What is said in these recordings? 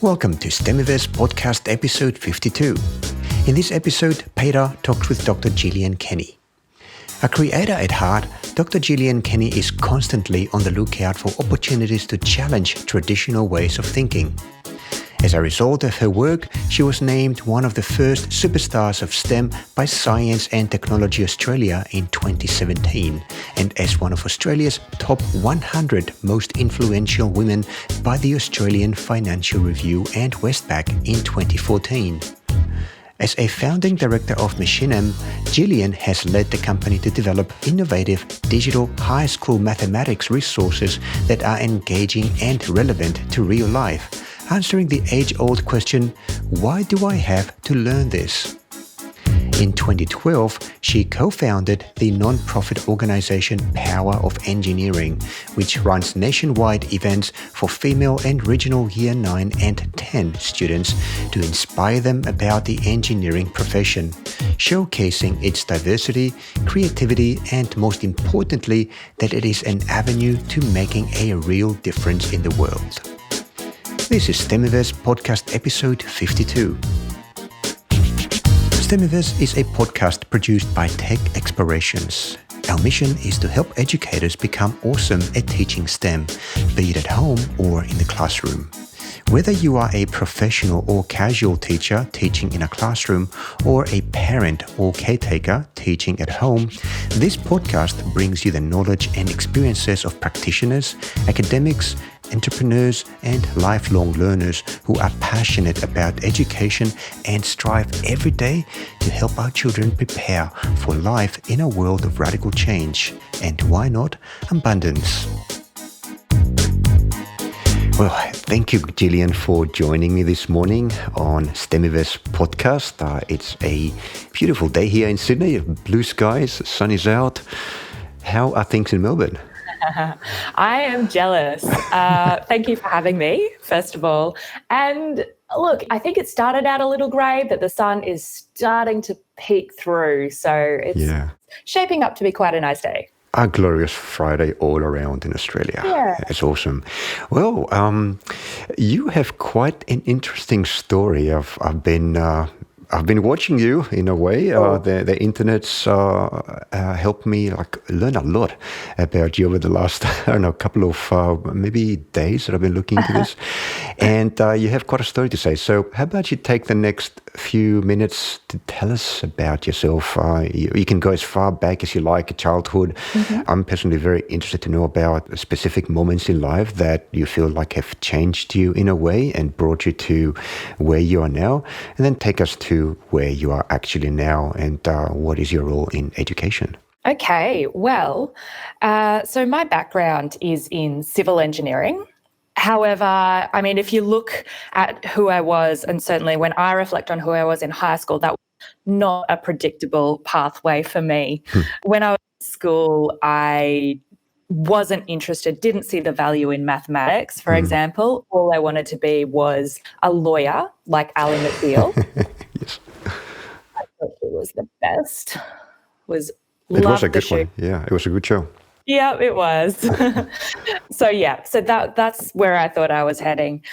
Welcome to Stemiverse podcast episode 52. In this episode, Peter talks with Dr. Jillian Kenny. A creator at heart, Dr. Gillian Kenney is constantly on the lookout for opportunities to challenge traditional ways of thinking. As a result of her work, she was named one of the first superstars of STEM by Science and Technology Australia in 2017 and as one of Australia's top 100 most influential women by the Australian Financial Review and Westpac in 2014. As a Founding Director of Machinam, Gillian has led the company to develop innovative digital high school mathematics resources that are engaging and relevant to real life, answering the age-old question, why do I have to learn this? In 2012, she co-founded the non-profit organization Power of Engineering, which runs nationwide events for female and regional Year 9 and 10 students to inspire them about the engineering profession, showcasing its diversity, creativity, and most importantly, that it is an avenue to making a real difference in the world. This is Stemiverse podcast episode 52. Stemiverse is a podcast produced by Tech Explorations. Our mission is to help educators become awesome at teaching STEM, be it at home or in the classroom. Whether you are a professional or casual teacher teaching in a classroom or a parent or caretaker teaching at home, this podcast brings you the knowledge and experiences of practitioners, academics, entrepreneurs, and lifelong learners who are passionate about education and strive every day to help our children prepare for life in a world of radical change and, why not, abundance. Well, thank you, Gillian, for joining me this morning on Stemiverse podcast. It's a beautiful day here in Sydney, blue skies, sun is out. How are things in Melbourne? I am jealous. Thank you for having me, first of all. And look, I think it started out a little grey, but the sun is starting to peek through. So it's shaping up to be quite a nice day. A glorious Friday all around in Australia. Yeah. It's awesome. Well, you have quite an interesting story. I've been watching you in a way. The internet's helped me learn a lot about you over the last couple of maybe days that I've been looking into this. And you have quite a story to say. So how about you take the next few minutes to tell us about yourself? You can go as far back as you like, childhood. Mm-hmm. I'm personally very interested to know about specific moments in life that you feel like have changed you in a way and brought you to where you are now. And then take us to where you are actually now and what is your role in education? Okay, well, so my background is in civil engineering. However, I mean, if you look at who I was, and certainly when I reflect on who I was in high school, that was not a predictable pathway for me. When I was in school, I wasn't interested, didn't see the value in mathematics, for example. All I wanted to be was a lawyer like Ally McBeal. Yes. I thought it was the best. It was a good one. Yeah, it was a good show. Yeah, it was. So that's where I thought I was heading.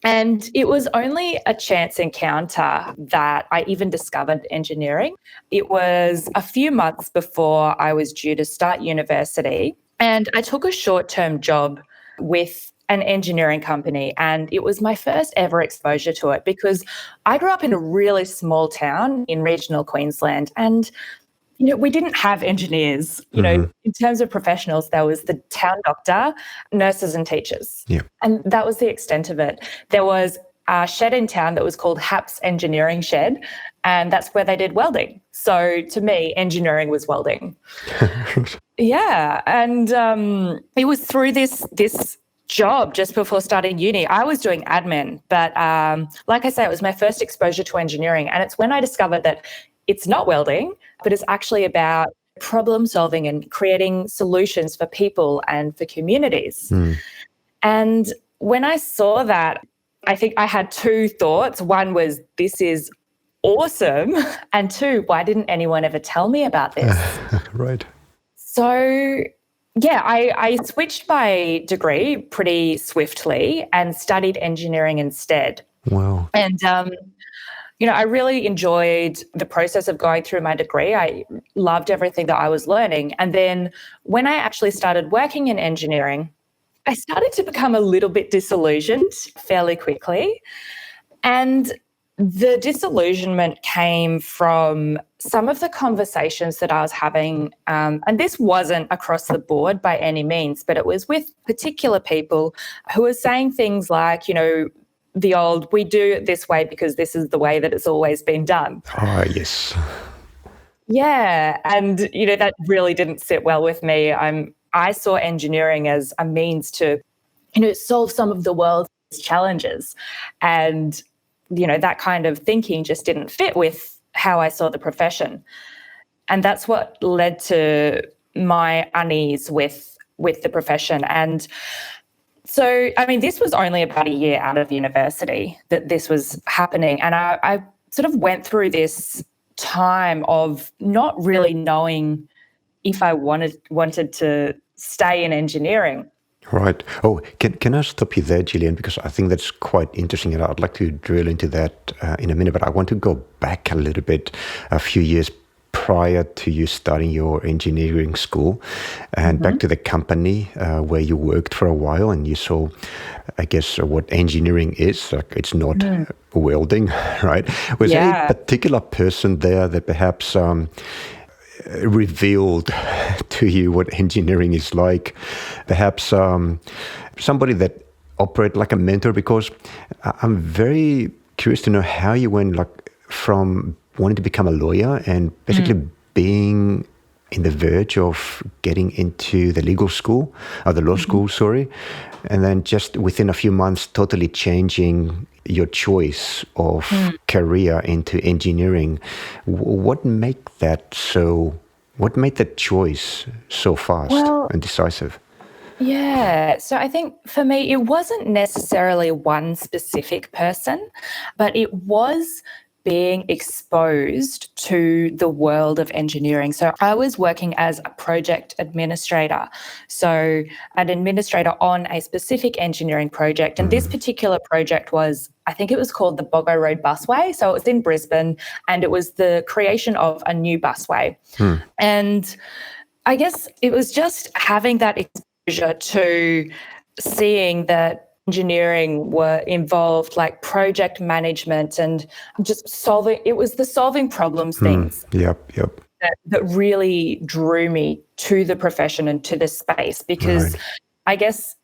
And it was only a chance encounter that I even discovered engineering. It was a few months before I was due to start university. And I took a short-term job with an engineering company, and it was my first ever exposure to it because I grew up in a really small town in regional Queensland, and we didn't have engineers. In terms of professionals, there was the town doctor, nurses and teachers. Yeah. And that was the extent of it. There was a shed in town that was called Haps Engineering Shed, and that's where they did welding. So to me, engineering was welding. Yeah, and it was through this job just before starting uni. I was doing admin, but like I say, it was my first exposure to engineering, and it's when I discovered that it's not welding, but it's actually about problem solving and creating solutions for people and for communities. And when I saw that, I think I had two thoughts. One was, this is awesome. And two, why didn't anyone ever tell me about this? Right. So, yeah, I switched my degree pretty swiftly and studied engineering instead. Wow. And, I really enjoyed the process of going through my degree. I loved everything that I was learning. And then when I actually started working in engineering, I started to become a little bit disillusioned fairly quickly. And the disillusionment came from some of the conversations that I was having. And this wasn't across the board by any means, but it was with particular people who were saying things like, the old, we do it this way because this is the way that it's always been done. Ah, yes. Yeah. And, that really didn't sit well with me. I saw engineering as a means to, solve some of the world's challenges. And, that kind of thinking just didn't fit with how I saw the profession. And that's what led to my unease with the profession. And so, this was only about a year out of university that this was happening. And I sort of went through this time of not really knowing if I wanted to stay in engineering. Right. Oh, can I stop you there, Gillian? Because I think that's quite interesting, and I'd like to drill into that in a minute. But I want to go back a little bit, a few years prior to you starting your engineering school, and back to the company where you worked for a while, and you saw, I guess, what engineering is. Like, it's not welding, right? Was there a particular person there that perhaps revealed to you what engineering is like? Perhaps somebody that operated like a mentor? Because I'm very curious to know how you went from wanting to become a lawyer and basically being in the verge of getting into the legal school, or the law school, sorry, and then just within a few months totally changing your choice of career into engineering. What made that choice so fast and decisive? Yeah. So I think for me, it wasn't necessarily one specific person, but it was being exposed to the world of engineering. So I was working as a project administrator. So an administrator on a specific engineering project. And this particular project was, I think it was called the Boggo Road Busway. So it was in Brisbane, and it was the creation of a new busway. And I guess it was just having that exposure to seeing that engineering were involved, like project management and just solving problems things. Yep. That really drew me to the profession and to the space, because I guess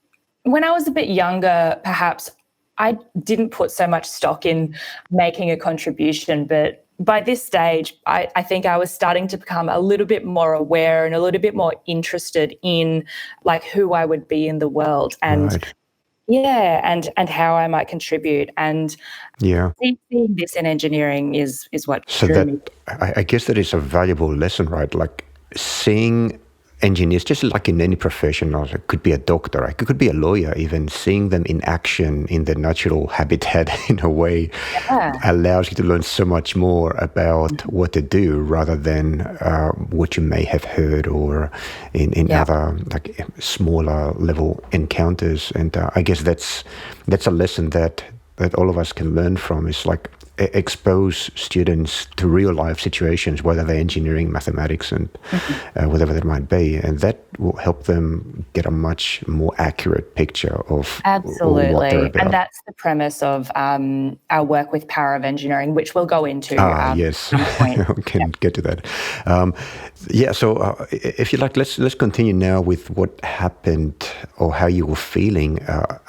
when I was a bit younger, perhaps I didn't put so much stock in making a contribution, but by this stage, I think I was starting to become a little bit more aware and a little bit more interested in who I would be in the world and and how I might contribute. And seeing this in engineering is what drew me. I guess that is a valuable lesson, right? Like seeing engineers, just like in any profession, or it could be a doctor, it could be a lawyer, even seeing them in action in their natural habitat in a way allows you to learn so much more about what to do rather than what you may have heard or in other smaller level encounters. And I guess that's a lesson that all of us can learn from, is expose students to real life situations, whether they're engineering, mathematics, and whatever that might be, and that will help them get a much more accurate picture of what they're about. And that's the premise of our work with Power of Engineering, which we'll go into. Yes, we can get to that. So if you like, let's continue now with what happened or how you were feeling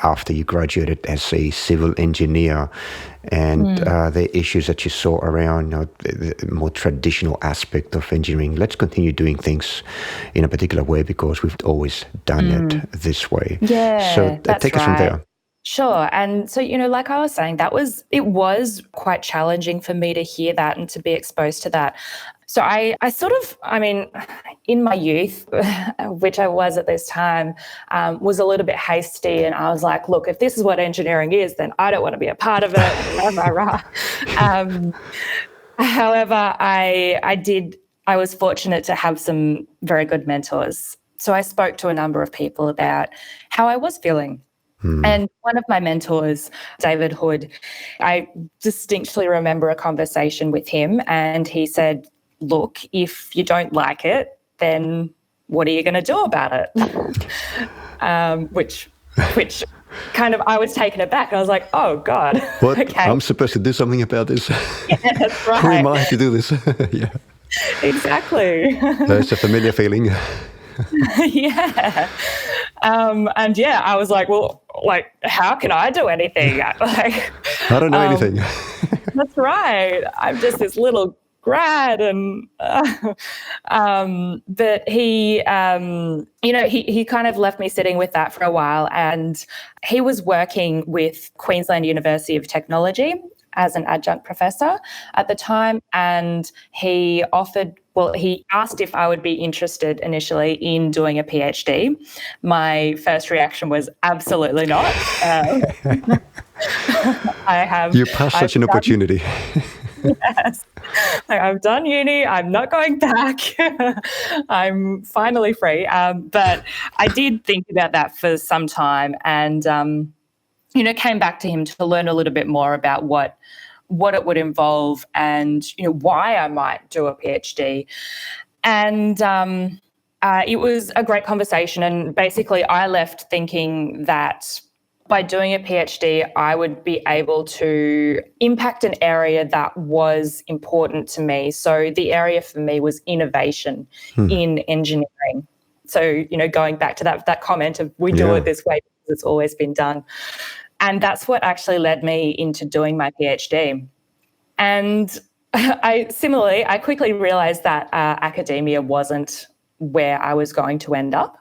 after you graduated as a civil engineer, and the issues that you saw around the more traditional aspect of engineering. Let's continue doing things in a particular way because we've always done it this way. Yeah, so take us from there. Sure. And so, like I was saying, it was quite challenging for me to hear that and to be exposed to that. So I in my youth, which I was at this time, was a little bit hasty. And I was like, look, if this is what engineering is, then I don't want to be a part of it. However, I was fortunate to have some very good mentors. So I spoke to a number of people about how I was feeling. And one of my mentors, David Hood, I distinctly remember a conversation with him, and he said, look, if you don't like it, then what are you going to do about it? Which kind of, I was taken aback. I was like, oh, God. What? Okay. I'm supposed to do something about this? Yeah, that's right. Who am I to do this? Yeah. Exactly. That's a familiar feeling. Yeah. And yeah, I was like, well, like, how can I do anything? Like, I don't know anything. That's right. I'm just this little grad, and but he, he kind of left me sitting with that for a while, and he was working with Queensland University of Technology as an adjunct professor at the time, and he asked if I would be interested initially in doing a PhD. My first reaction was absolutely not. You passed such an opportunity. Yes. Like, I've done uni, I'm not going back. I'm finally free. But I did think about that for some time, and came back to him to learn a little bit more about what it would involve, and why I might do a PhD. And it was a great conversation, and basically I left thinking that by doing a PhD, I would be able to impact an area that was important to me. So the area for me was innovation in engineering. So, going back to that comment of we do it this way because it's always been done. And that's what actually led me into doing my PhD. And I quickly realized that academia wasn't where I was going to end up.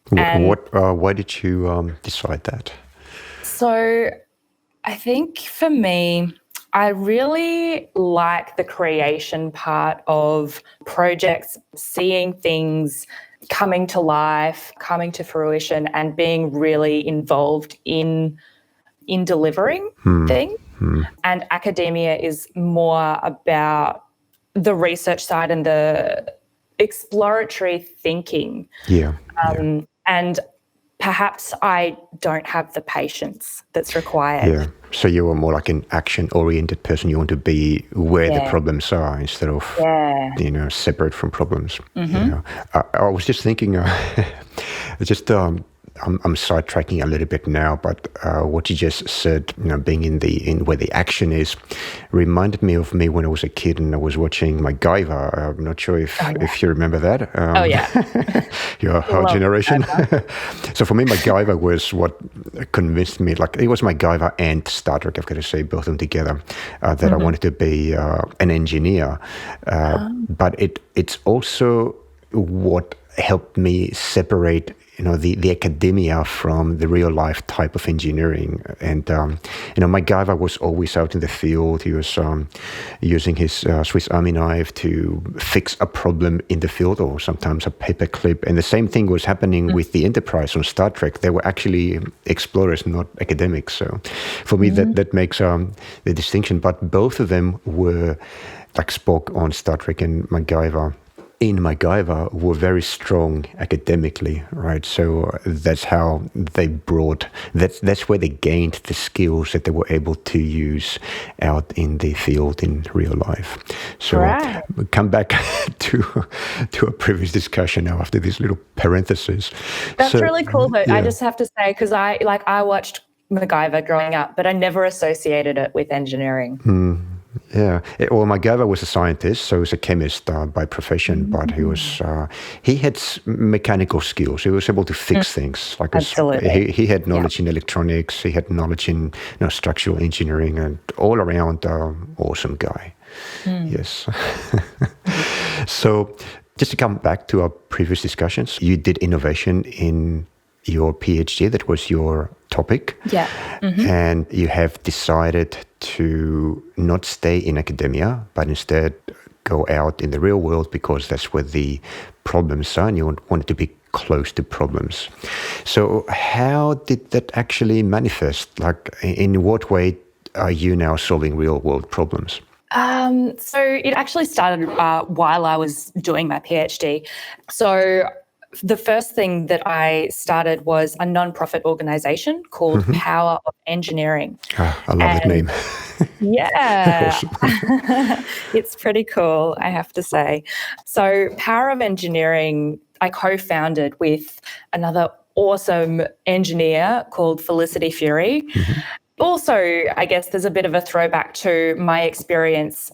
Why did you decide that? So I think for me, I really like the creation part of projects, seeing things coming to life, coming to fruition, and being really involved in delivering things. And academia is more about the research side and the exploratory thinking. And perhaps I don't have the patience that's required. Yeah. So you are more like an action-oriented person. You want to be where the problems are instead of, separate from problems. I was just thinking, I'm sidetracking a little bit now, but what you just said, being in where the action is, reminded me of me when I was a kid and I was watching MacGyver. I'm not sure if you remember that. Your generation. So for me, MacGyver was what convinced me. Like, it was MacGyver and Star Trek, I've got to say, both of them together, that I wanted to be an engineer. But it's also what helped me separate the academia from the real life type of engineering. And MacGyver was always out in the field. He was using his Swiss Army knife to fix a problem in the field, or sometimes a paperclip. And the same thing was happening with the Enterprise on Star Trek. They were actually explorers, not academics. So for me, that makes the distinction. But both of them were, like Spock on Star Trek and MacGyver, in MacGyver, were very strong academically, right? So that's how they that's where they gained the skills that they were able to use out in the field in real life. So we'll come back to a previous discussion now after this little parenthesis. That's really cool, though. I just have to say, because I watched MacGyver growing up, but I never associated it with engineering. Yeah, well, MacGyver was a scientist, so he was a chemist by profession, but he had mechanical skills. He was able to fix things. Like Absolutely. He had knowledge in electronics. He had knowledge in structural engineering, and all around awesome guy. Yes. So just to come back to our previous discussions, you did innovation in your PhD. That was your topic. Yeah. And you have decided to not stay in academia, but instead go out in the real world, because that's where the problems are, and you wanted to be close to problems. So how did that actually manifest? Like, in what way are you now solving real world problems? So it actually started while I was doing my PhD. So the first thing that I started was a non-profit organization called Power of Engineering. I love that name. Yeah, Awesome. it's pretty cool, I have to say. So Power of Engineering, I co-founded with another awesome engineer called Felicity Fury. Also, I guess there's a bit of a throwback to my experience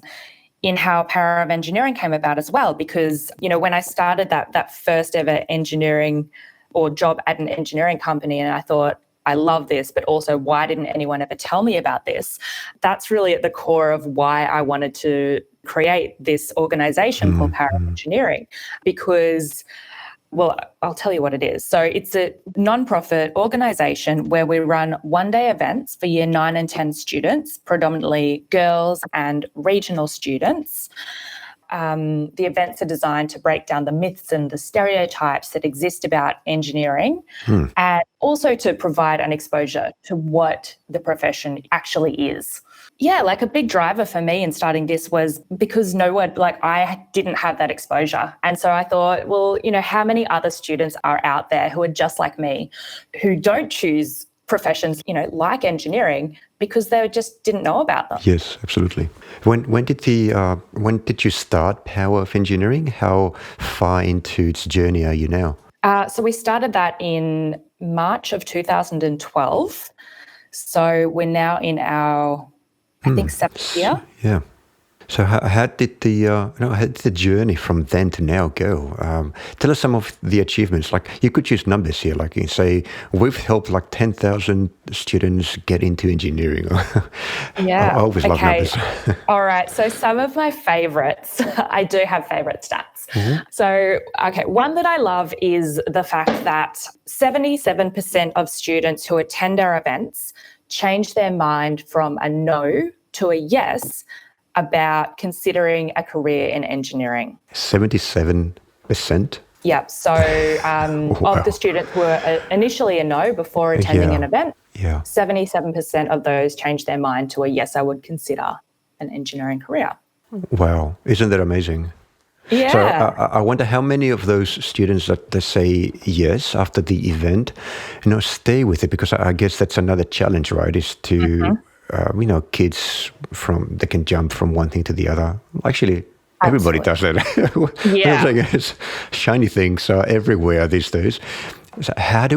in how Power of Engineering came about as well, because, when I started that first ever engineering or job at an engineering company, and I thought, I love this, but also why didn't anyone ever tell me about this? That's really at the core of why I wanted to create this organization called Power of Engineering, because, well, I'll tell you what it is. So it's a non-profit organization where we run one-day events for year 9 and 10 students, predominantly girls and regional students. The events are designed to break down the myths and the stereotypes that exist about engineering, and also to provide an exposure to what the profession actually is. Yeah, like a big driver for me in starting this was because I didn't have that exposure. And so I thought, well, how many other students are out there who are just like me, who don't choose professions, like engineering, because they just didn't know about them. Yes, absolutely. When did you start Power of Engineering? How far into its journey are you now? So we started that in March of 2012. So we're now in our, I think, 7th year. Yeah. So how did the journey from then to now go? Tell us some of the achievements. Like, you could choose numbers here. Like, you say, we've helped like 10,000 students get into engineering. Yeah. I always love numbers. All right. So some of my favorites, I do have favorite stats. So, one that I love is the fact that 77% of students who attend our events change their mind from a no to a yes about considering a career in engineering. 77%? Yeah. So of the students who were initially a no before attending an event, 77% of those changed their mind to a yes, I would consider an engineering career. Wow. Isn't that amazing? Yeah. So I wonder how many of those students that they say yes after the event, stay with it, because I guess that's another challenge, right? Is to, kids they can jump from one thing to the other. Actually, everybody does that. Yeah. It's shiny things are everywhere these days. So as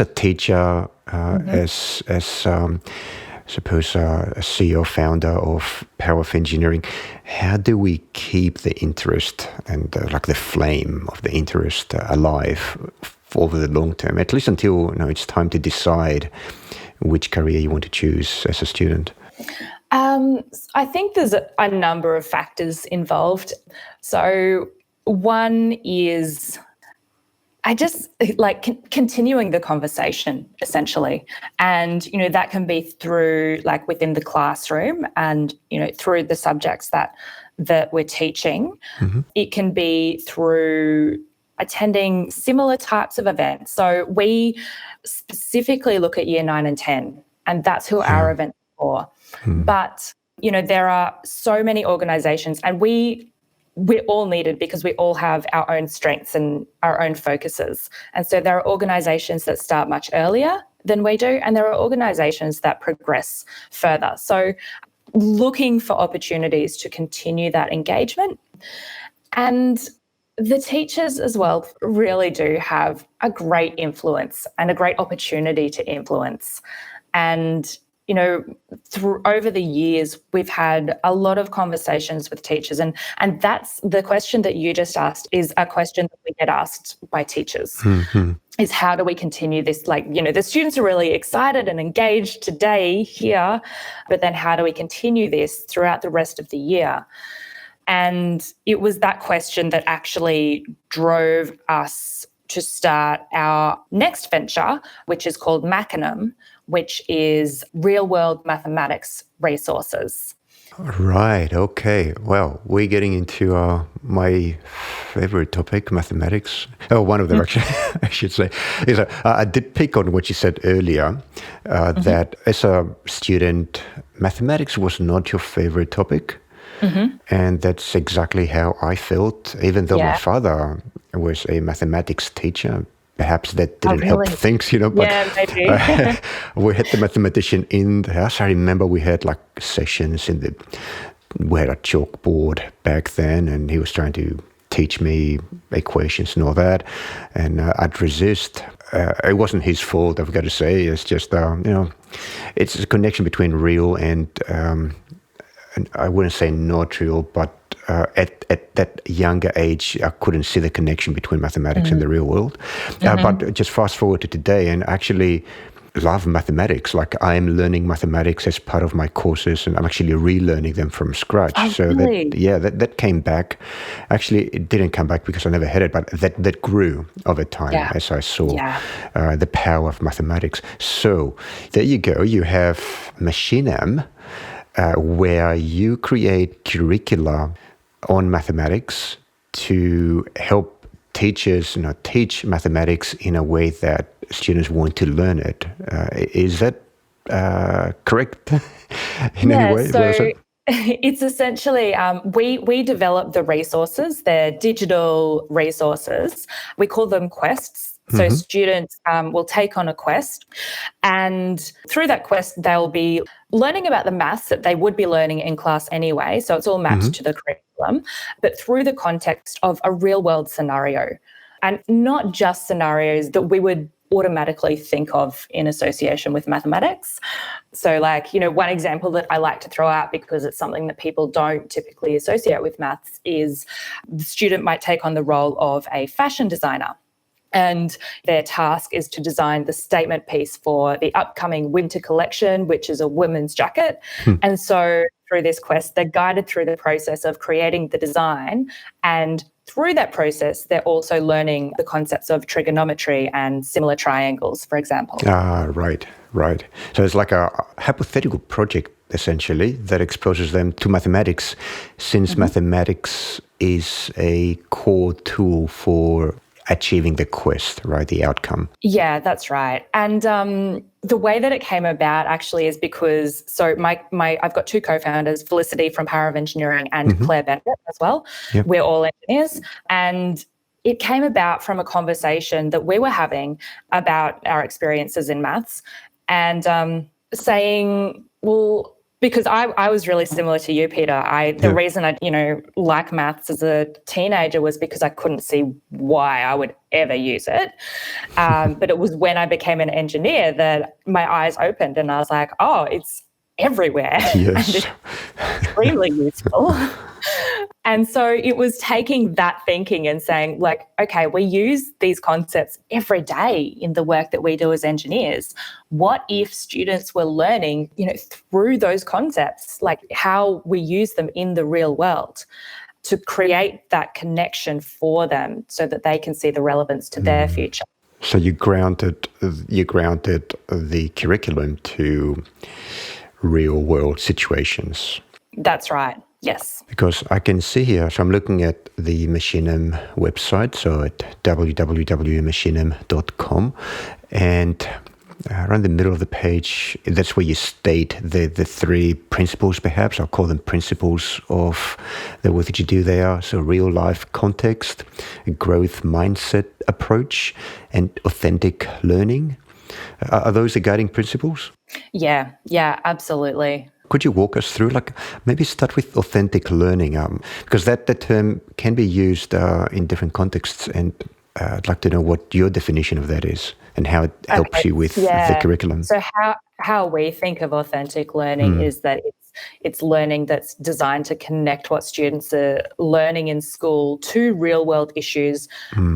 a teacher, as suppose a CEO founder of Power of Engineering, how do we keep the interest and the flame of the interest alive over the long term, at least until it's time to decide which career you want to choose as a student? I think there's a number of factors involved. So one is continuing the conversation, essentially. And, that can be through within the classroom and, through the subjects that we're teaching. It can be through attending similar types of events. So we specifically look at year 9 and 10, and that's who our event is for. But, there are so many organizations, and we're all needed because we all have our own strengths and our own focuses. And so there are organizations that start much earlier than we do, and there are organizations that progress further. So looking for opportunities to continue that engagement. And the teachers as well really do have a great influence and a great opportunity to influence. And over the years, we've had a lot of conversations with teachers, and that's the question that you just asked is a question that we get asked by teachers. Is how do we continue this? The students are really excited and engaged today here, but then how do we continue this throughout the rest of the year? And it was that question that actually drove us to start our next venture, which is called Machinam, which is real-world mathematics resources. Right. Okay. Well, we're getting into my favorite topic, mathematics. Oh, one of them, actually, I should say. I did pick on what you said earlier, that as a student, mathematics was not your favorite topic. And that's exactly how I felt, even though my father was a mathematics teacher. Perhaps that Oh, didn't help really? things, but Yeah, maybe. we had the mathematician in the house. I remember we had like sessions we had a chalkboard back then, and he was trying to teach me equations and all that, and I'd resist. It wasn't his fault, I've got to say. It's just, it's a connection between real and I wouldn't say not real, but at that younger age, I couldn't see the connection between mathematics and the real world. But just fast forward to today, and actually love mathematics. Like, I am learning mathematics as part of my courses, and I'm actually relearning them from scratch. Oh, So really? that came back. Actually, it didn't come back because I never had it, but that grew over time as I saw the power of mathematics. So there you go. You have Machinam, where you create curricula on mathematics to help teachers teach mathematics in a way that students want to learn it. Is that correct in any way? So it's essentially, we develop the resources. They're digital resources. We call them quests. So students will take on a quest, and through that quest, they'll be learning about the maths that they would be learning in class anyway. So it's all mapped to the curriculum, but through the context of a real world scenario, and not just scenarios that we would automatically think of in association with mathematics. So one example that I like to throw out, because it's something that people don't typically associate with maths, is the student might take on the role of a fashion designer. And their task is to design the statement piece for the upcoming winter collection, which is a women's jacket. And so through this quest, they're guided through the process of creating the design. And through that process, they're also learning the concepts of trigonometry and similar triangles, for example. Right. So it's like a hypothetical project, essentially, that exposes them to mathematics, since mathematics is a core tool for achieving the quest, right? The outcome. Yeah, that's right. And the way that it came about actually is because, I've got two co-founders, Felicity from Power of Engineering and Claire Bennett as well. Yep. We're all engineers. And it came about from a conversation that we were having about our experiences in maths, and saying, well, because I was really similar to you, Peter. The reason I, like maths as a teenager was because I couldn't see why I would ever use it. But it was when I became an engineer that my eyes opened, and I was like, oh, it's everywhere. Yes. And it's extremely useful. And so it was taking that thinking and saying, okay, we use these concepts every day in the work that we do as engineers. What if students were learning, through those concepts, like how we use them in the real world, to create that connection for them so that they can see the relevance to their future. So you grounded the curriculum to real world situations. That's right. Yes. Because I can see here, so I'm looking at the Machinam website, so at www.machinam.com, and around the middle of the page, that's where you state the three principles, perhaps. I'll call them principles of the work that you do there. So real life context, a growth mindset approach, and authentic learning. Are those the guiding principles? Yeah, absolutely. Could you walk us through, maybe start with authentic learning, because that term can be used in different contexts, and I'd like to know what your definition of that is and how it helps you with the curriculum. So how we think of authentic learning is that it's learning that's designed to connect what students are learning in school to real world issues,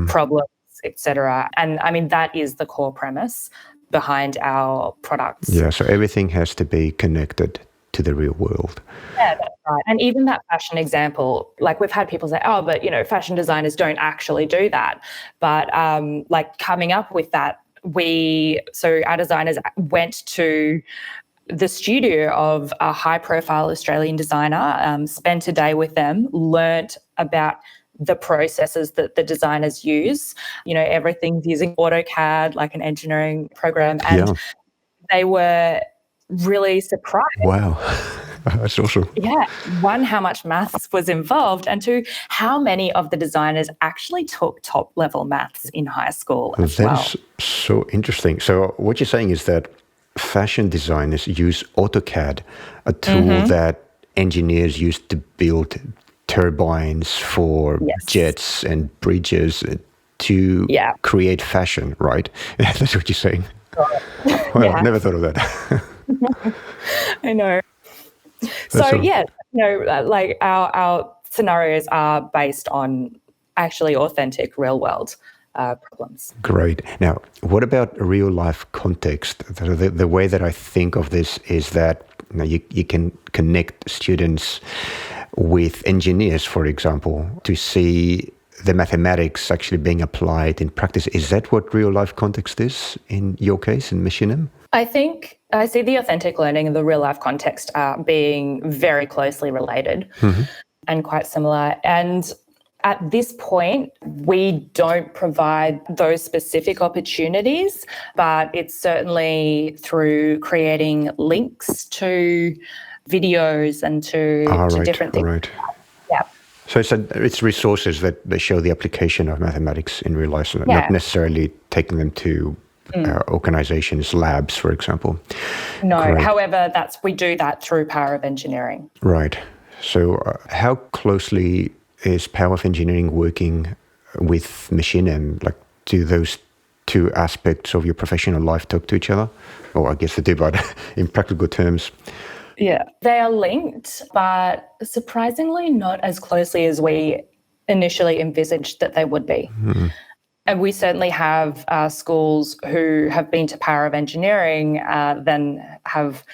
problems, etc. And I mean, that is the core premise behind our products. Yeah, so everything has to be connected to the real world. Yeah, that's right. And even that fashion example, we've had people say, oh, but, fashion designers don't actually do that. But coming up with that, our designers went to the studio of a high-profile Australian designer, spent a day with them, learnt about the processes that the designers use. Everything's using AutoCAD, like an engineering program, and they were really surprised. Wow. That's awesome. Yeah. One, how much maths was involved, and two, how many of the designers actually took top level maths in high school as That well. is so interesting. So what you're saying is that fashion designers use AutoCAD, a tool that engineers use to build turbines for Yes. jets and bridges to Yeah. create fashion, right? That's what you're saying. Well, Yeah. I never thought of that. I know. So That's all. yeah, like our scenarios are based on actually authentic real world problems. Great. Now, what about real life context? The way that I think of this is that you can connect students with engineers, for example, to see the mathematics actually being applied in practice. Is that what real life context is in your case, in Machinam? I think I see the authentic learning and the real life context being very closely related and quite similar. And at this point, we don't provide those specific opportunities, but it's certainly through creating links to videos and to different things. Right. Yeah. So it's resources that show the application of mathematics in real life, so not necessarily taking them to organizations, labs, for example. No, Great. however, we do that through Power of Engineering. Right. So how closely is Power of Engineering working with Machinam? Like, do those two aspects of your professional life talk to each other? Or I guess they do, but in practical terms. Yeah, they are linked, but surprisingly not as closely as we initially envisaged that they would be. And we certainly have schools who have been to Power of Engineering, then have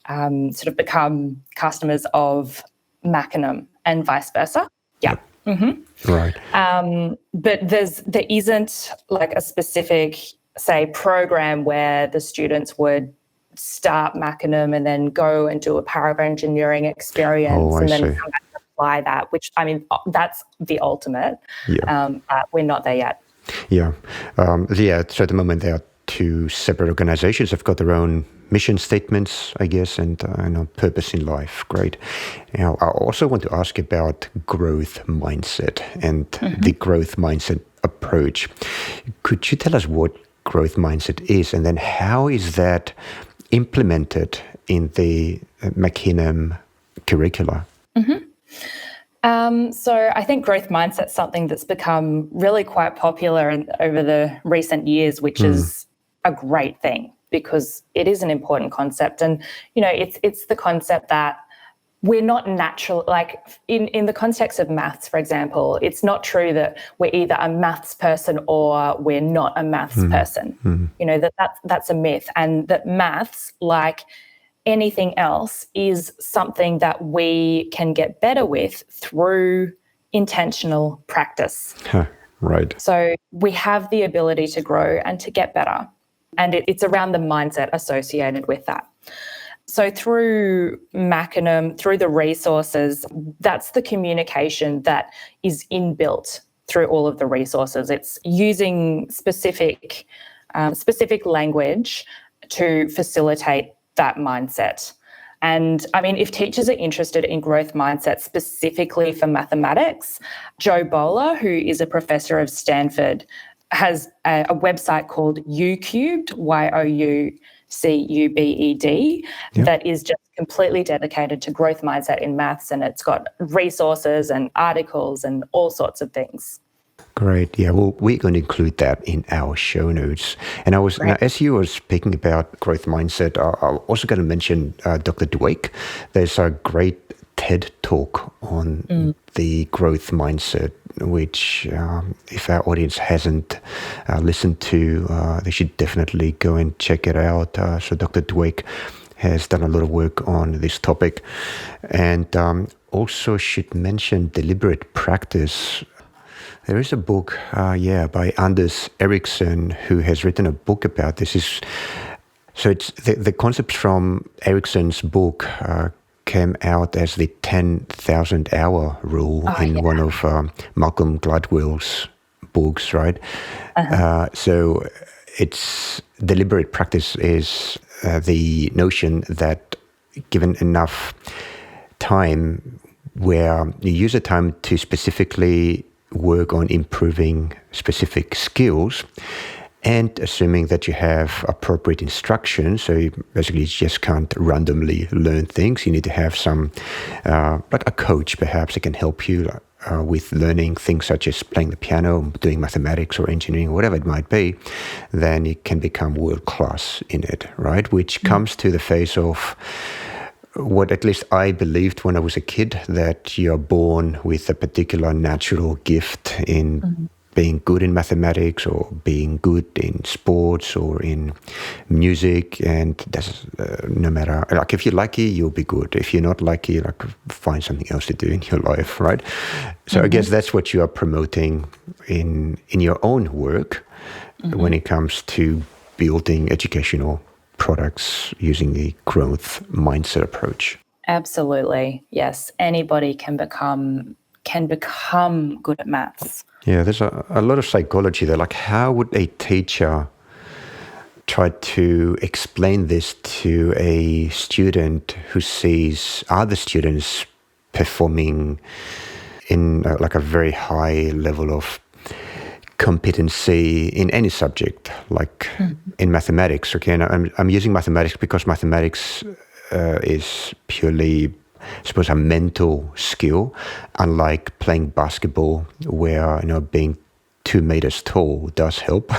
sort of become customers of Machinam and vice versa. Yeah. Right. But there isn't like a specific, say, program where the students would start Machinam and then go and do a Power of Engineering experience and then come back and apply that, which, I mean, that's the ultimate. Yeah. But we're not there yet. Yeah. So at the moment, there are two separate organizations. They've got their own mission statements, I guess, and purpose in life. Great. Now, I also want to ask about growth mindset and the growth mindset approach. Could you tell us what growth mindset is, and then how is that implemented in the Machinam curricula? So I think growth mindset is something that's become really quite popular over the recent years, which is a great thing because it is an important concept. And, it's the concept that we're not natural, like in the context of maths, for example, it's not true that we're either a maths person or we're not a maths person. That's a myth. And that maths, like anything else, is something that we can get better with through intentional practice. Right. So we have the ability to grow and to get better. And it's around the mindset associated with that. So through Machinam, through the resources, that's the communication that is inbuilt through all of the resources. It's using specific language to facilitate that mindset. And I mean, if teachers are interested in growth mindset specifically for mathematics, Joe Bowler, who is a professor of Stanford, has a website called YouCubed, YOUCUBED, that is just completely dedicated to growth mindset in maths, and it's got resources and articles and all sorts of things. Great. Yeah, well, we're going to include that in our show notes. And now, as you were speaking about growth mindset, I'm also going to mention Dr. Dweck. There's a great TED talk on the growth mindset, which if our audience hasn't listened to, they should definitely go and check it out. So Dr. Dweck has done a lot of work on this topic. And also should mention deliberate practice. There is a book, by Anders Ericsson, who has written a book about this. So it's the concepts from Ericsson's book came out as the 10,000 hour rule in one of Malcolm Gladwell's books, right? So it's deliberate practice is the notion that given enough time where you use the time to specifically work on improving specific skills, and assuming that you have appropriate instruction, so you basically just can't randomly learn things. You need to have some, like a coach perhaps, that can help you with learning things such as playing the piano, doing mathematics or engineering, whatever it might be. Then you can become world-class in it, right? Which comes to the face of what at least I believed when I was a kid, that you're born with a particular natural gift in being good in mathematics or being good in sports or in music, and that's no matter, like, if you're lucky, you'll be good. If you're not lucky, like, find something else to do in your life, right? So I guess that's what you are promoting in your own work when it comes to building educational products using the growth mindset approach. Absolutely. Yes. Anybody can become good at maths. Yeah, there's a lot of psychology there. Like, how would a teacher try to explain this to a student who sees other students performing in like a very high level of competency in any subject, like in mathematics? Okay, and I'm using mathematics because mathematics is purely, I suppose, a mental skill, unlike playing basketball, where, you know, being 2 meters tall does help,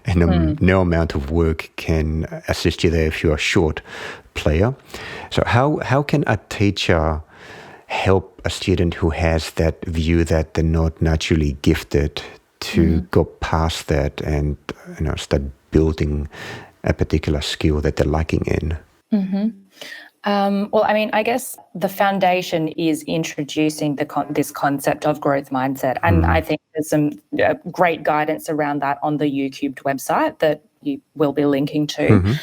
and no amount of work can assist you there if you're a short player. So how can a teacher help a student who has that view that they're not naturally gifted to go past that and, you know, start building a particular skill that they're lacking in? Well, I mean, I guess the foundation is introducing this concept of growth mindset. And I think there's some great guidance around that on the YouTube website that you will be linking to.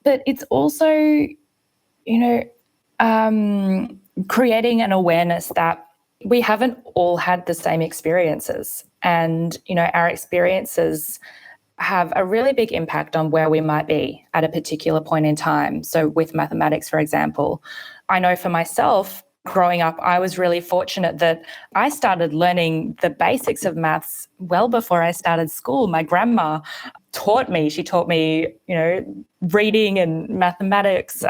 But it's also, you know, creating an awareness that we haven't all had the same experiences. And, you know, our experiences have a really big impact on where we might be at a particular point in time. So with mathematics, for example, I know for myself, growing up, I was really fortunate that I started learning the basics of maths well before I started school. My grandma taught me. She taught me, you know, reading and mathematics.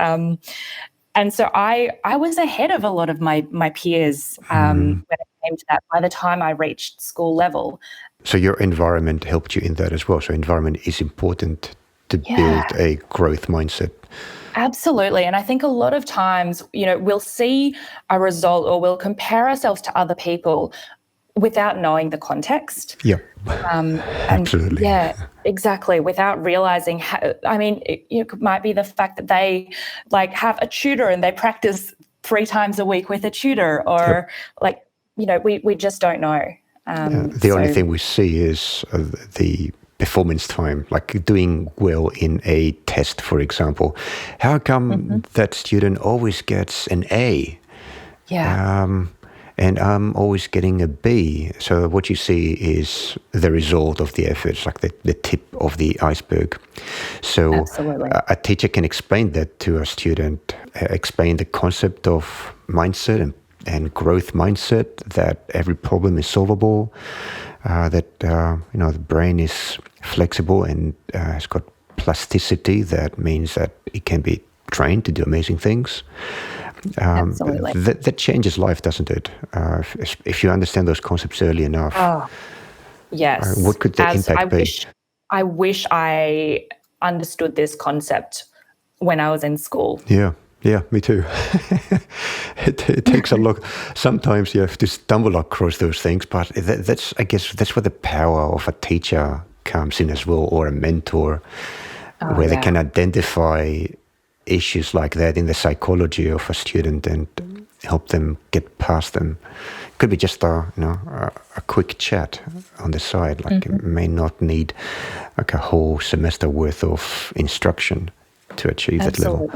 And so I was ahead of a lot of my peers when it came to that by the time I reached school level. So your environment helped you in that as well. So environment is important to build a growth mindset. Absolutely. And I think a lot of times, you know, we'll see a result or we'll compare ourselves to other people without knowing the context. Yeah, absolutely. Yeah, exactly. Without realizing how, I mean, it might be the fact that they like have a tutor and they practice 3 times a week with a tutor, or like, you know, we just don't know. The only thing we see is the performance time, like doing well in a test, for example. How come that student always gets an A? And I'm always getting a B? So what you see is the result of the efforts, like the tip of the iceberg. So a teacher can explain that to a student, explain the concept of mindset and growth mindset, that every problem is solvable, that you know, the brain is flexible and has got plasticity. That means that it can be trained to do amazing things. That changes life, doesn't it? If you understand those concepts early enough. Oh, yes. What could the impact be? I wish I understood this concept when I was in school. Yeah, me too. It takes a lot. Sometimes you have to stumble across those things, but I guess that's where the power of a teacher comes in as well, or a mentor, where they can identify issues like that in the psychology of a student and help them get past them. It could be just a quick chat on the side. Like it may not need like a whole semester worth of instruction to achieve that level.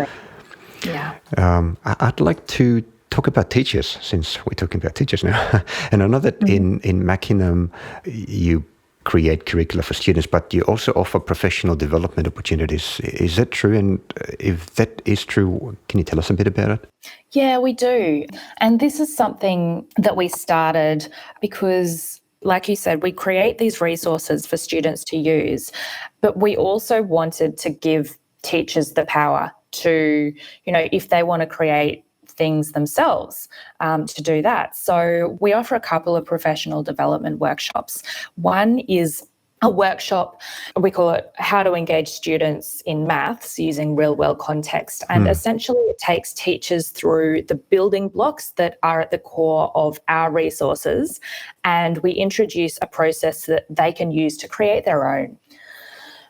Yeah. I'd like to talk about teachers, since we're talking about teachers now. And I know that in Machinam, you create curricula for students, but you also offer professional development opportunities. Is that true? And if that is true, can you tell us a bit about it? Yeah, we do. And this is something that we started because, like you said, we create these resources for students to use, but we also wanted to give teachers the power to, if they want to create things themselves, to do that. So we offer a couple of professional development workshops. One is a workshop, we call it How to Engage Students in Maths Using Real-World Context. And essentially it takes teachers through the building blocks that are at the core of our resources, and we introduce a process that they can use to create their own.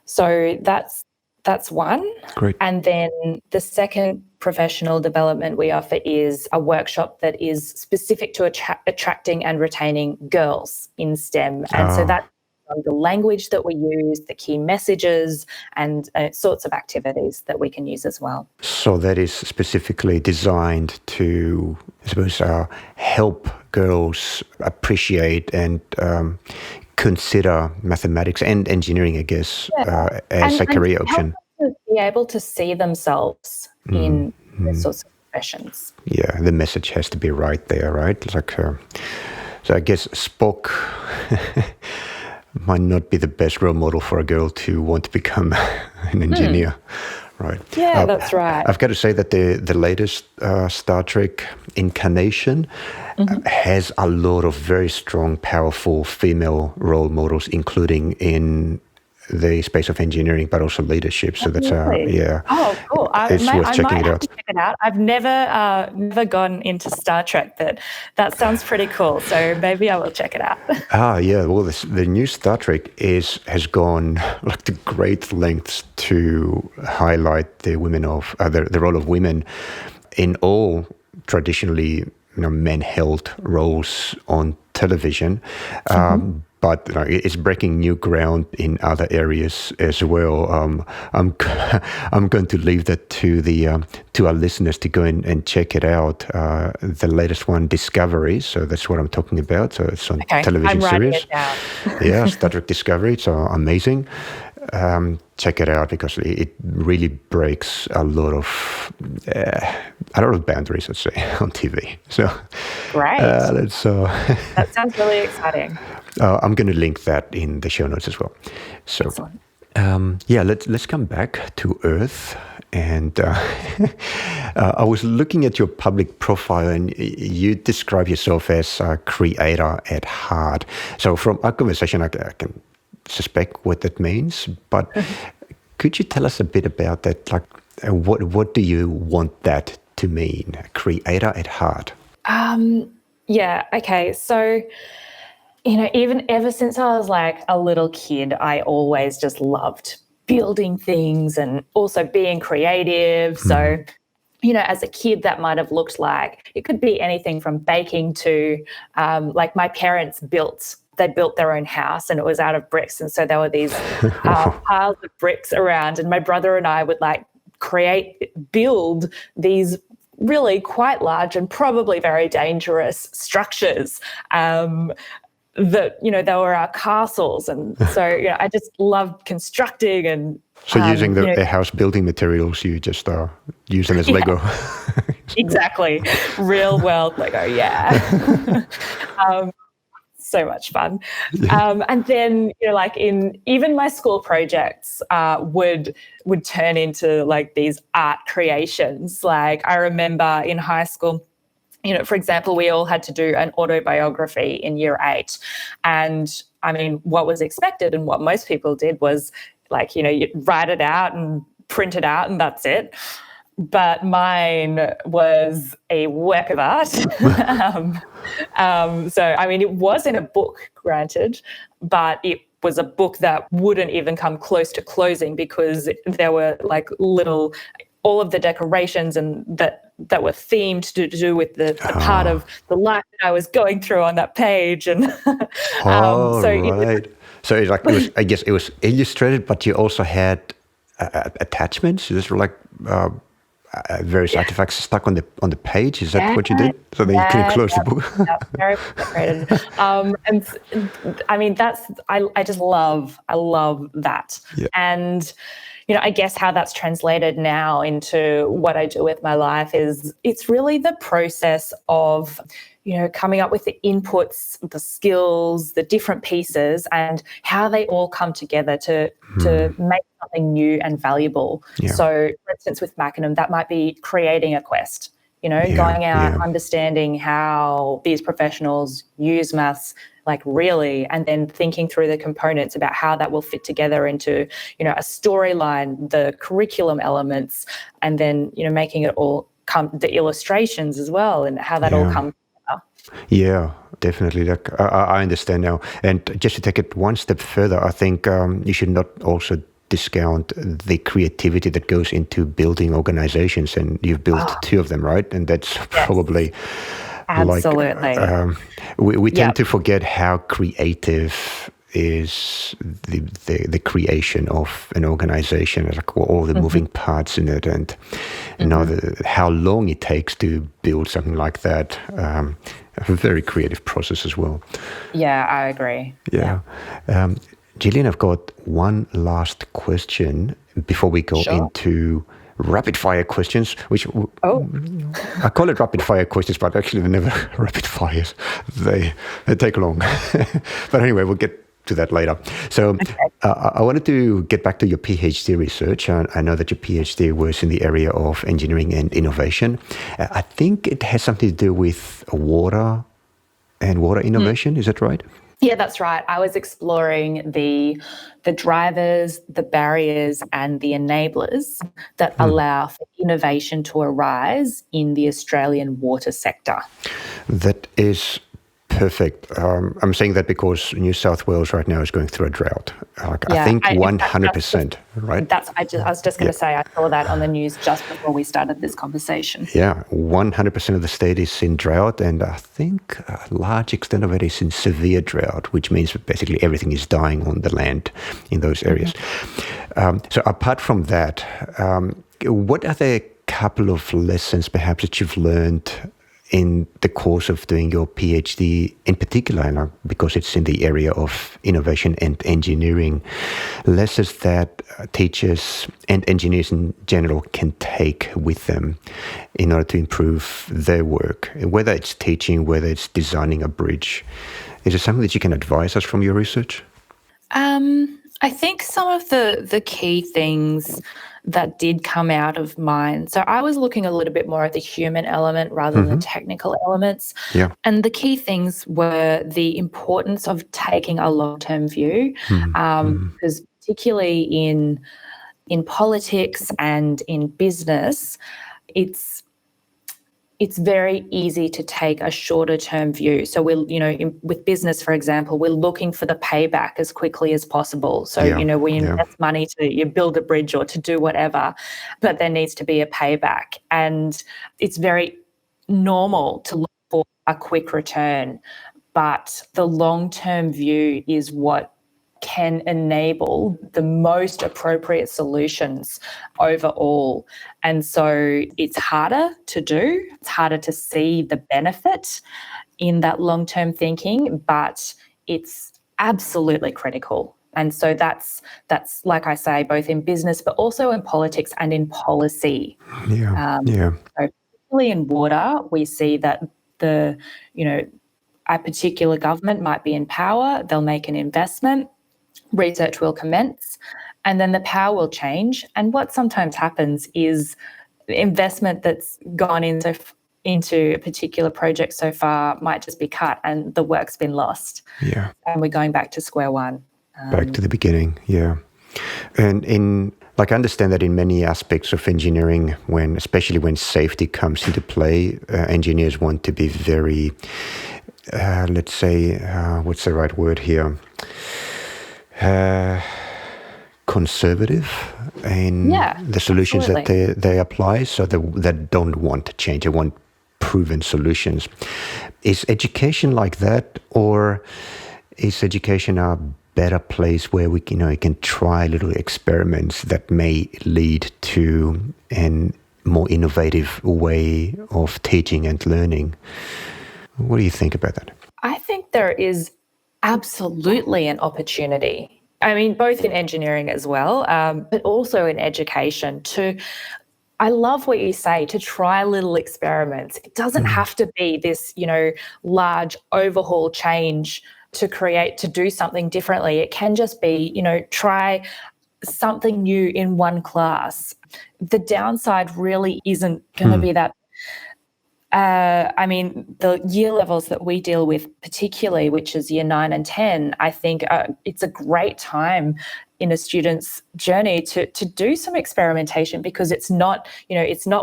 So that's one. Great. And then the second professional development we offer is a workshop that is specific to attracting and retaining girls in STEM. And so that's the language that we use, the key messages, and sorts of activities that we can use as well. So that is specifically designed to, I suppose, help girls appreciate and consider mathematics and engineering, I guess, as a career option. To be able to see themselves in those sorts of professions. Yeah, the message has to be right there, right? So I guess Spock might not be the best role model for a girl to want to become an engineer, right? Yeah, that's right. I've got to say that the latest Star Trek incarnation has a lot of very strong, powerful female role models, including in the space of engineering, but also leadership. So that's yeah. Oh, cool! It's worth checking it out. Check it out. I've never gone into Star Trek, but that sounds pretty cool. So maybe I will check it out. Yeah. Well, the new Star Trek has gone to great lengths to highlight the women of the role of women in all traditionally men-held roles on television. But it's breaking new ground in other areas as well. I'm going to leave that to our listeners to go and check it out. The latest one, Discovery. So that's what I'm talking about. So it's on television series. It down. Yeah, Star Trek Discovery. It's amazing. Check it out because it really breaks a lot of boundaries, let's say, on TV. So great. That sounds really exciting. I'm going to link that in the show notes as well. So, let's come back to Earth. And I was looking at your public profile, and you describe yourself as a creator at heart. So from our conversation, I can suspect what that means. But could you tell us a bit about that? What do you want that to mean? Creator at heart. Yeah. Okay. So, even ever since I was a little kid, I always just loved building things and also being creative. So, as a kid, that might have looked like it could be anything from baking to my parents built their own house, and it was out of bricks. And so there were these piles of bricks around, and my brother and I would build these really quite large and probably very dangerous structures that, they were our castles. And so, I just loved constructing and... So using the house building materials, you just use them as Lego. Exactly. Real world Lego, yeah. So much fun. And then, in even my school projects would turn into these art creations. I remember in high school, for example, we all had to do an autobiography in year 8. And I mean, what was expected and what most people did was you write it out and print it out and that's it. But mine was a work of art. So, I mean, it was in a book, granted, but it was a book that wouldn't even come close to closing because there were all of the decorations and that were themed to do with the part of the life that I was going through on that page. And right. So I guess it was illustrated, but you also had attachments. This were various artifacts stuck on the page. Is that what you did? So then you couldn't close the book. Very frustrated. I mean, I just love that. Yeah. And, I guess how that's translated now into what I do with my life is it's really the process of, coming up with the inputs, the skills, the different pieces, and how they all come together to make something new and valuable. Yeah. So, for instance, with Machinam, that might be creating a quest. Going out, understanding how these professionals use maths, like really, and then thinking through the components about how that will fit together into, a storyline, the curriculum elements, and then, making it all come, the illustrations as well, and how that all comes together. Yeah, definitely. Like, I understand now. And just to take it one step further, I think you should not also discount the creativity that goes into building organizations, and you've built 2 of them, right? And that's probably absolutely we tend to forget how creative is the creation of an organization, like all the moving parts in it, and how long it takes to build something like that. A very creative process as well. Yeah, I agree. Yeah. Gillian, I've got one last question before we go into rapid fire questions, which I call it rapid fire questions, but actually they're never rapid fires. They take long. But anyway, we'll get to that later. So I wanted to get back to your PhD research. I know that your PhD was in the area of engineering and innovation. I think it has something to do with water and water innovation. Is that right? Yeah, that's right. I was exploring the drivers, the barriers, and the enablers that allow for innovation to arise in the Australian water sector. That is perfect. I'm saying that because New South Wales right now is going through a drought. I think 100%, right? I was just going to say, I saw that on the news just before we started this conversation. Yeah, 100% of the state is in drought, and I think a large extent of it is in severe drought, which means basically everything is dying on the land in those areas. So apart from that, what are the couple of lessons perhaps that you've learned in the course of doing your PhD in particular, because it's in the area of innovation and engineering, lessons that teachers and engineers in general can take with them in order to improve their work, whether it's teaching, whether it's designing a bridge? Is there something that you can advise us from your research? I think some of the key things that did come out of mine. So I was looking a little bit more at the human element rather than the technical elements. Yeah. And the key things were the importance of taking a long-term view, because particularly in politics and in business, it's very easy to take a shorter term view. So with business, for example, we're looking for the payback as quickly as possible. So, we invest money to build a bridge or to do whatever, but there needs to be a payback. And it's very normal to look for a quick return, but the long-term view is what can enable the most appropriate solutions overall. And so it's harder to do. It's harder to see the benefit in that long-term thinking, but it's absolutely critical. And so that's like I say, both in business, but also in politics and in policy. So particularly in water, we see that a particular government might be in power, they'll make an investment, research will commence, and then the power will change. And what sometimes happens is the investment that's gone into a particular project so far might just be cut and the work's been lost. Yeah. And we're going back to square one. Back to the beginning, yeah. And I understand that in many aspects of engineering, especially when safety comes into play, engineers want to be very, let's say, what's the right word here? Conservative in the solutions that they apply, so they don't want to change. They want proven solutions. Is education like that, or is education a better place where we can try little experiments that may lead to an more innovative way of teaching and learning. What do you think about that? I think there is absolutely an opportunity. I mean, both in engineering as well, but also in education I love what you say, to try little experiments. It doesn't have to be this, large overhaul change to do something differently. It can just be, try something new in one class. The downside really isn't going to be that. The year levels that we deal with particularly, which is year 9 and 10, I think it's a great time in a student's journey to do some experimentation, because it's not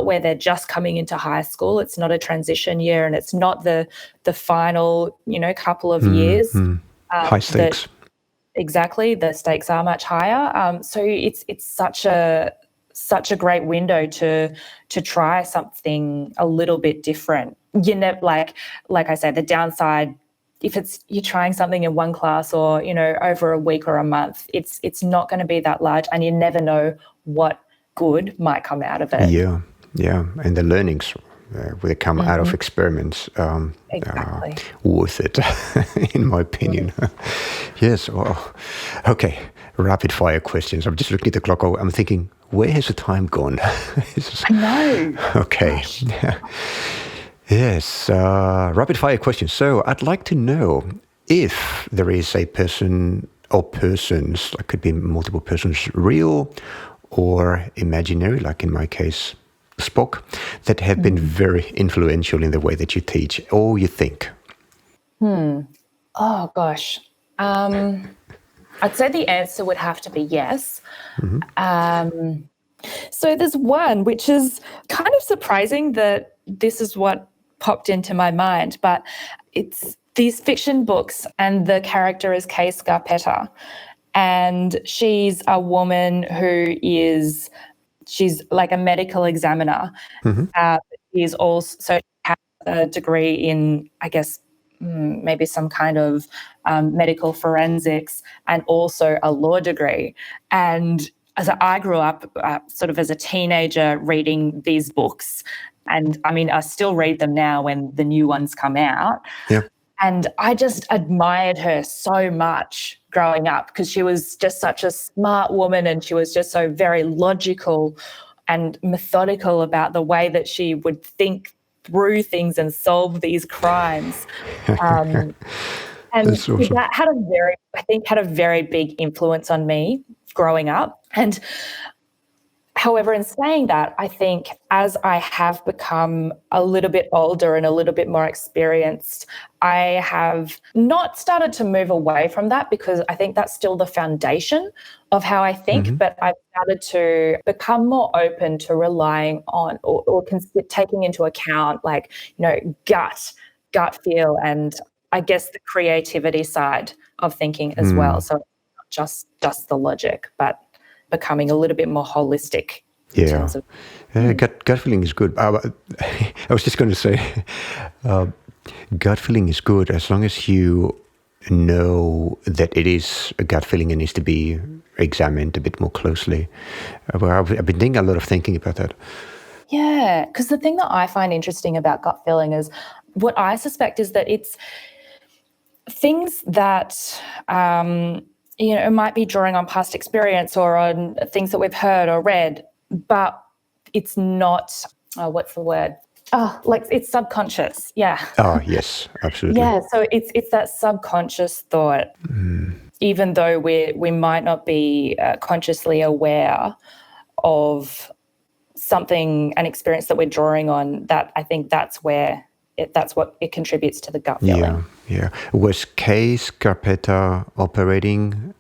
where they're just coming into high school. It's not a transition year, and it's not the final, couple of years. High stakes. Exactly. The stakes are much higher. So it's such a great window to try something a little bit different. Like I said, the downside, if you're trying something in one class or, over a week or a month, it's not going to be that large, and you never know what good might come out of it. Yeah. And the learnings will come out of experiments. Exactly. Worth it, in my opinion. Yes. Oh. Okay. Rapid fire questions. I'm just looking at the clock. I'm thinking, where has the time gone? I know. Okay. Yes. Rapid fire questions. So I'd like to know if there is a person or persons, it could be multiple persons, real or imaginary, like in my case, Spock, that have been very influential in the way that you teach or you think. Oh, gosh. I'd say the answer would have to be yes. So there's one, which is kind of surprising that this is what popped into my mind, but it's these fiction books, and the character is Kay Scarpetta, and she's a woman she's like a medical examiner. She's also has a degree in, I guess, maybe some kind of medical forensics, and also a law degree. And as I grew up sort of as a teenager reading these books, and I mean, I still read them now when the new ones come out. Yeah. And I just admired her so much growing up, because she was just such a smart woman, and she was just so very logical and methodical about the way that she would think through things and solve these crimes. And awesome. that had a very big influence on me growing up. And however, in saying that, I think as I have become a little bit older and a little bit more experienced, I have not started to move away from that, because I think that's still the foundation of how I think, but I've started to become more open to relying on or taking into account, like, gut feel, and I guess the creativity side of thinking as well. So it's not just the logic, but becoming a little bit more holistic. Yeah. Gut feeling is good. I was just going to say, gut feeling is good as long as you know that it is a gut feeling and needs to be examined a bit more closely. I've been doing a lot of thinking about that. Yeah, because the thing that I find interesting about gut feeling is, what I suspect is that it's things that it might be drawing on past experience or on things that we've heard or read, but it's not, what's the word? Like it's subconscious. Yeah. Oh, yes, absolutely. Yeah. So it's that subconscious thought, even though we might not be consciously aware of an experience that we're drawing on, that I think that's what it contributes to the gut feeling. Yeah. Was Kay Scarpetta operating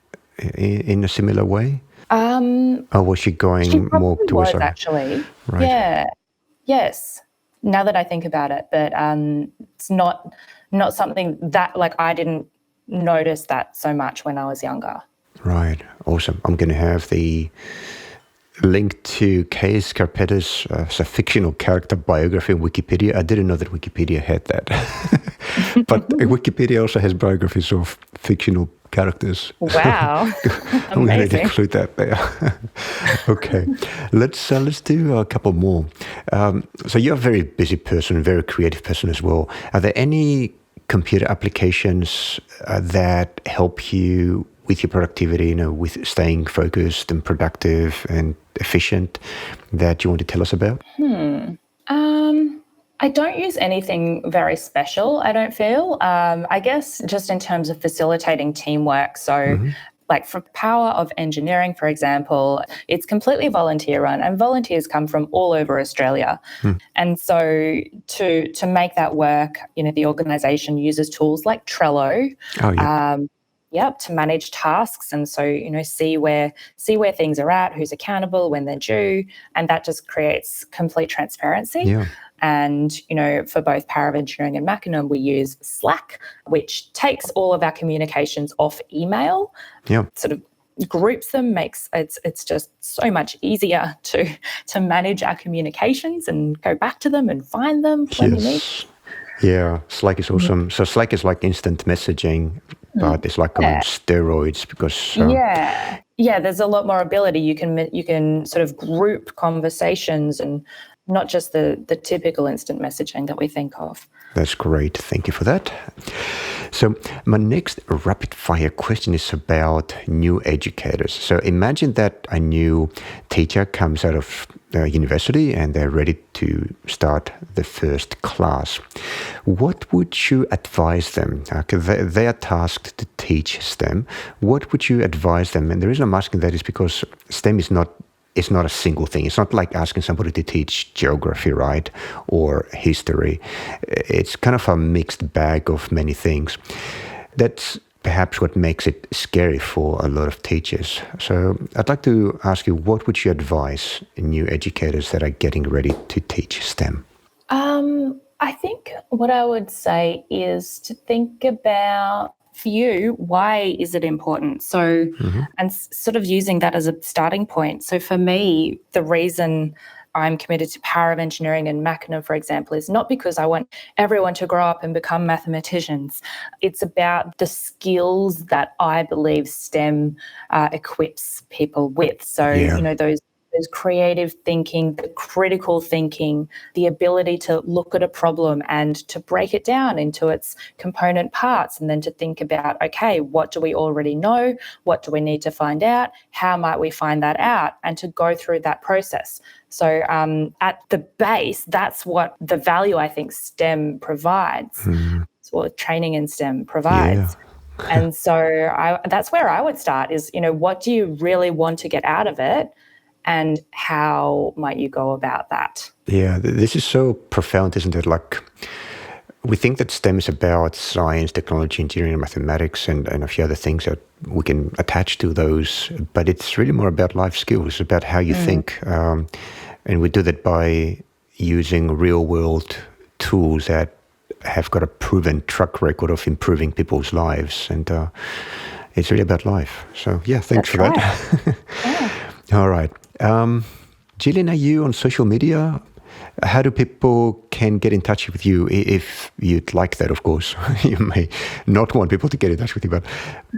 in a similar way? Or was she going more towards her? Actually. Right. Yeah. Yes. Now that I think about it, but it's not something that, like, I didn't notice that so much when I was younger. Right. Awesome. I'm going to have the link to Kay Scarpetta's fictional character biography on Wikipedia. I didn't know that Wikipedia had that. But Wikipedia also has biographies of fictional characters. Wow. I'm going to include that there. Okay. Let's do a couple more. So you're a very busy person, very creative person as well. Are there any computer applications that help you with your productivity, with staying focused and productive and efficient that you want to tell us about? I don't use anything very special, I don't feel. I guess just in terms of facilitating teamwork. So like for Power of Engineering, for example, it's completely volunteer run and volunteers come from all over Australia. And so to make that work, the organisation uses tools like Trello. Oh, yeah. To manage tasks, and so see where things are at, who's accountable, when they're due, and that just creates complete transparency. Yeah. And for both Power of Engineering and Machinam, we use Slack, which takes all of our communications off email. Yeah. Sort of groups them, makes it's just so much easier to manage our communications and go back to them and find them when we need. Yeah, Slack is awesome. So Slack is like instant messaging, but it's like on steroids because there's a lot more ability. You can sort of group conversations and not just the typical instant messaging that we think of. That's great. Thank you for that. So my next rapid fire question is about new educators. So imagine that a new teacher comes out of university and they're ready to start the first class. What would you advise them? They are tasked to teach STEM. What would you advise them? And the reason I'm asking that is because STEM is not a single thing. It's not like asking somebody to teach geography, right, or history. It's kind of a mixed bag of many things. That's perhaps what makes it scary for a lot of teachers. So I'd like to ask you, what would you advise new educators that are getting ready to teach STEM? I think what I would say is to think about, for you, why is it important? So, and sort of using that as a starting point. So for me, the reason I'm committed to Power of Engineering and Machinam, for example, is not because I want everyone to grow up and become mathematicians. It's about the skills that I believe STEM equips people with. So, those creative thinking, the critical thinking, the ability to look at a problem and to break it down into its component parts, and then to think about, okay, what do we already know? What do we need to find out? How might we find that out? And to go through that process. So at the base, that's what the value I think STEM provides, or training in STEM provides. Yeah. And so that's where I would start is, what do you really want to get out of it? And how might you go about that? Yeah, this is so profound, isn't it? Like, we think that STEM is about science, technology, engineering, mathematics, and a few other things that we can attach to those. But it's really more about life skills. It's about how you think. And we do that by using real-world tools that have got a proven track record of improving people's lives. And it's really about life. So, yeah, thanks for that. Yeah. All right. Gillian, are you on social media? How do people can get in touch with you if you'd like that, of course? You may not want people to get in touch with you, but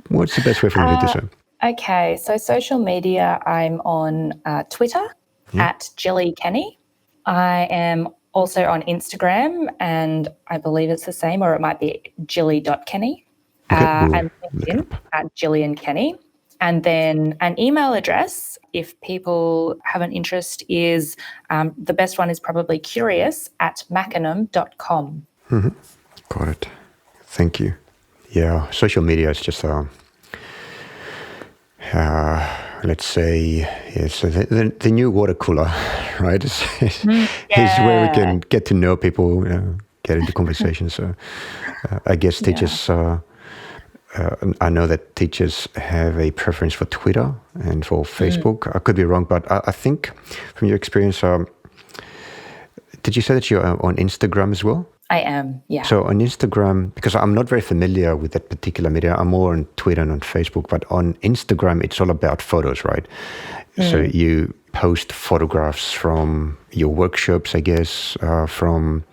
what's the best way for them to do so? Okay, so social media, I'm on Twitter at Gillian Kenny. I am also on Instagram, and I believe it's the same, or it might be Gilly.Kenny. And LinkedIn at Jillian Kenny. And then an email address, if people have an interest, is the best one is probably curious@machinam.com. Got it. Thank you. Yeah, social media is just let's say it's the new water cooler, right? It's where we can get to know people, get into conversations. So I guess teachers. I know that teachers have a preference for Twitter and for Facebook. I could be wrong, but I think from your experience, did you say that you're on Instagram as well? I am, yeah. So on Instagram, because I'm not very familiar with that particular media, I'm more on Twitter and on Facebook, but on Instagram, it's all about photos, right? So you post photographs from your workshops, I guess, from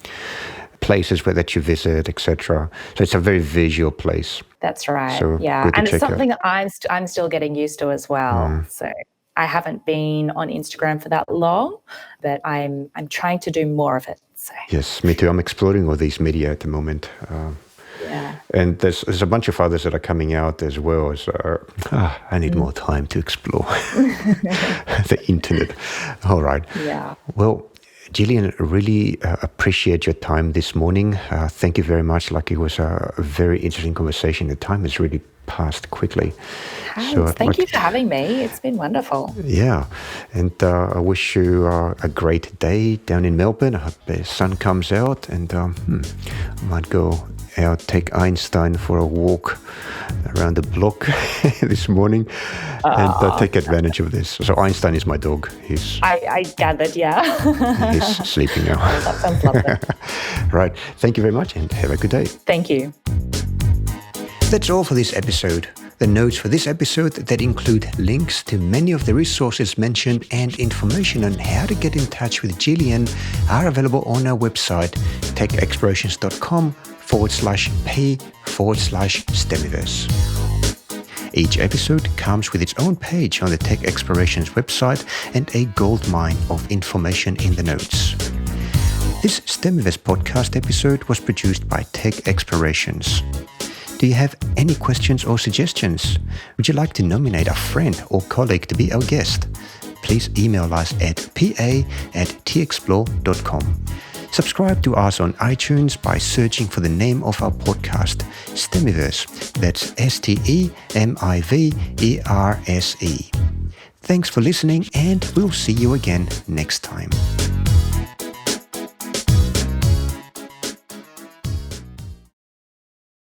places that you visit, etc. So it's a very visual place. That's right. So yeah. good to And it's check something out. that I'm still getting used to as well. So I haven't been on Instagram for that long, but I'm trying to do more of it. So Yes, me too. I'm exploring all these media at the moment. yeah. And there's a bunch of others that are coming out as well. So I need more time to explore the internet. All right. Yeah. Well, Gillian, really appreciate your time this morning. Thank you very much. Like, it was a very interesting conversation. The time has really passed quickly. Thank you for having me. It's been wonderful. Yeah, and I wish you a great day down in Melbourne. I hope the sun comes out, and I might go out, take Einstein for a walk around the block this morning, and take advantage of this. So Einstein is my dog. I gathered, yeah. He's sleeping now. Oh, that sounds lovely. Right. Thank you very much, and have a good day. Thank you. That's all for this episode. The notes for this episode that include links to many of the resources mentioned and information on how to get in touch with Gillian are available on our website, techexplorations.com/pay/Stemiverse. Each episode comes with its own page on the Tech Explorations website and a goldmine of information in the notes. This Stemiverse podcast episode was produced by Tech Explorations. Do you have any questions or suggestions? Would you like to nominate a friend or colleague to be our guest? Please email us at pa@texplore.com. Subscribe to us on iTunes by searching for the name of our podcast, Stemiverse. That's STEMIVERSE. Thanks for listening, and we'll see you again next time.